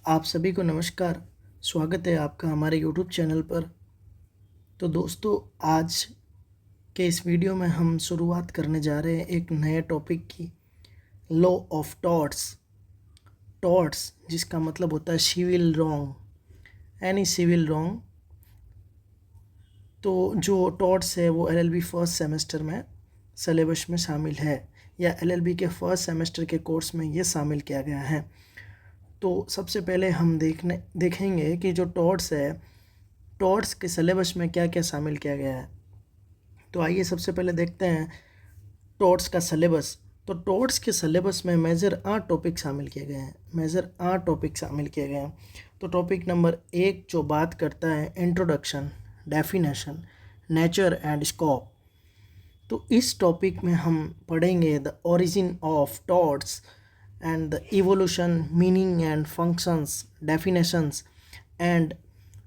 आप सभी को नमस्कार। स्वागत है आपका हमारे यूट्यूब चैनल पर। तो दोस्तों, आज के इस वीडियो में हम शुरुआत करने जा रहे हैं एक नए टॉपिक की, लॉ ऑफ टॉर्ट्स। टॉर्ट्स जिसका मतलब होता है civil wrong, any civil wrong. तो जो टॉर्ट्स है वो एलएलबी फर्स्ट सेमेस्टर में सिलेबस में शामिल है, या एलएलबी के फर्स्ट सेमेस्टर के कोर्स में ये शामिल किया गया है। तो सबसे पहले हम देखेंगे कि जो टॉर्ट्स है, टॉर्ट्स के सिलेबस में क्या क्या शामिल किया गया है। तो आइए सबसे पहले देखते हैं टॉर्ट्स का सिलेबस। तो टॉर्ट्स के सिलेबस में मेजर 8 टॉपिक शामिल किए गए हैं। तो टॉपिक नंबर 1 जो बात करता है introduction, definition, nature and scope. तो इस टॉपिक में हम पढ़ेंगे the origin of torts and the evolution, meaning and functions, definitions and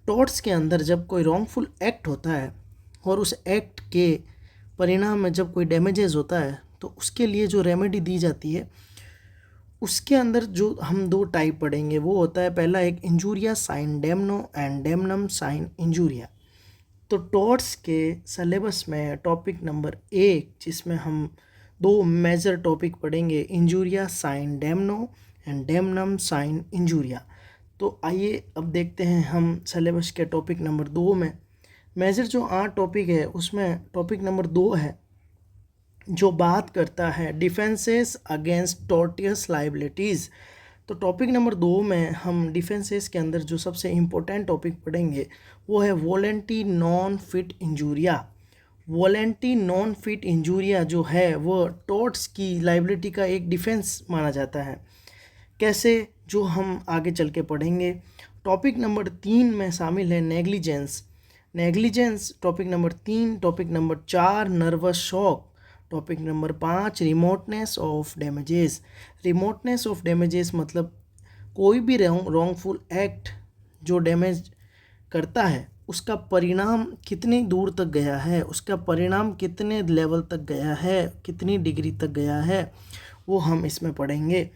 torts के अंदर जब कोई रॉन्गफुल एक्ट होता है और उस एक्ट के परिणाम में जब कोई डैमेजेस होता है तो उसके लिए जो रेमेडी दी जाती है, उसके अंदर जो हम 2 टाइप पढ़ेंगे वो होता है, पहला एक injuria sine damno and damnum sine injuria. तो टॉर्ट्स के सिलेबस में टॉपिक नंबर 1 जिसमें हम 2 मेजर टॉपिक पढ़ेंगे, injuria sine damno and damnum sine injuria. तो आइए अब देखते हैं हम सिलेबस के टॉपिक नंबर 2 में। मेजर जो 8 टॉपिक है उसमें टॉपिक नंबर 2 है जो बात करता है डिफेंसेस अगेंस्ट टॉर्टियस लाइबिलिटीज़। तो टॉपिक नंबर 2 में हम डिफेंसेस के अंदर जो सबसे इम्पोर्टेंट टॉपिक पढ़ेंगे वो है volenti non fit injuria. Volenti non fit injuria जो है वो टॉर्ट्स की लाइबिलिटी का एक डिफेंस माना जाता है। कैसे, जो हम आगे चल के पढ़ेंगे। टॉपिक नंबर 3 में शामिल है negligence topic number 3। Topic number 4 nervous shock. Topic number 5 remoteness of damages मतलब कोई भी रॉन्गफुल एक्ट जो डैमेज करता है उसका परिणाम कितनी दूर तक गया है, उसका परिणाम कितने लेवल तक गया है, कितनी डिग्री तक गया है, वो हम इसमें पढ़ेंगे।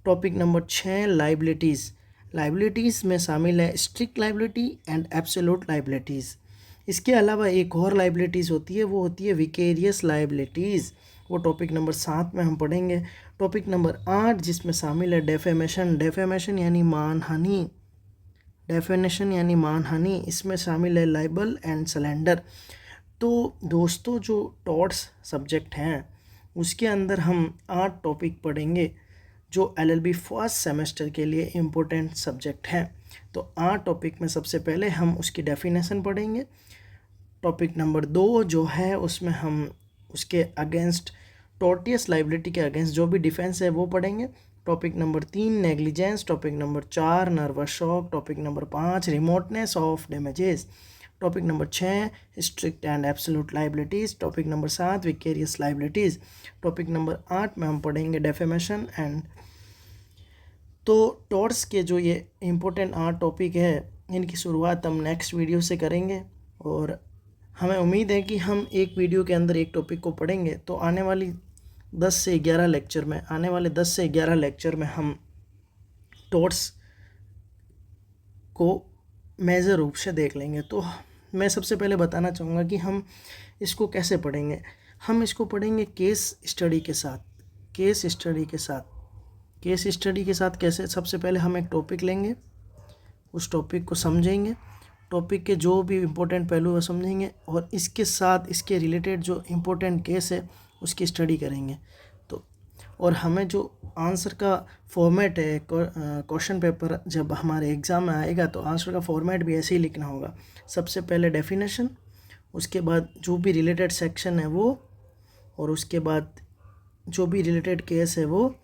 टॉपिक नंबर 6 लाइबिलिटीज़ में शामिल है strict liability and absolute liabilities. इसके अलावा एक और लाइबिलिटीज़ होती है, वो होती है विकेरियस लाइबिलिटीज़। वो टॉपिक नंबर 7 में हम पढ़ेंगे। टॉपिक नंबर 8 जिसमें शामिल है डेफेमेशन यानी मानहानि। इसमें शामिल है लाइबल एंड सलेंडर। तो दोस्तों, जो टॉर्ट्स सब्जेक्ट हैं उसके अंदर हम 8 टॉपिक पढ़ेंगे जो एलएलबी फर्स्ट सेमेस्टर के लिए इम्पोर्टेंट सब्जेक्ट हैं। तो 8 टॉपिक में सबसे पहले हम उसकी डेफिनेशन पढ़ेंगे। टॉपिक नंबर 2 जो है उसमें हम उसके अगेंस्ट टॉर्टियस लाइबिलिटी के अगेंस्ट जो भी डिफेंस है वो पढ़ेंगे। Topic number 3 negligence. Topic number 4 nervous shock. Topic number 5 remoteness of damages. Topic number 6 strict and absolute liabilities. Topic number 7 vicarious liabilities. Topic number 8 में हम पढ़ेंगे डेफेमेशन एंड। तो टॉर्ट्स के जो ये इम्पोर्टेंट 8 टॉपिक है इनकी शुरुआत हम नेक्स्ट वीडियो से करेंगे, और हमें उम्मीद है कि हम एक वीडियो के अंदर एक टॉपिक को पढ़ेंगे तो आने वाले 10 से 11 लेक्चर में हम टॉर्ट्स को मेजर रूप से देख लेंगे। तो मैं सबसे पहले बताना चाहूँगा कि हम इसको कैसे पढ़ेंगे। हम इसको पढ़ेंगे केस स्टडी के साथ। कैसे, सबसे पहले हम एक टॉपिक लेंगे, उस टॉपिक को समझेंगे, टॉपिक के जो भी इम्पोर्टेंट पहलू है समझेंगे, और इसके साथ इसके रिलेटेड जो इम्पोर्टेंट केस है उसकी स्टडी करेंगे। तो और हमें जो आंसर का फॉर्मेट है, क्वेश्चन पेपर जब हमारे एग्ज़ाम में आएगा तो आंसर का फॉर्मेट भी ऐसे ही लिखना होगा। सबसे पहले डेफिनेशन, उसके बाद जो भी रिलेटेड सेक्शन है वो, और उसके बाद जो भी रिलेटेड केस है वो,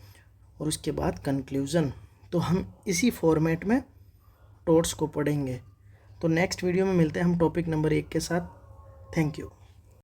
और उसके बाद कंक्लूज़न। तो हम इसी फॉर्मेट में टॉर्ट्स को पढ़ेंगे। तो नेक्स्ट वीडियो में मिलते हैं हम टॉपिक नंबर 1 के साथ। Thank you.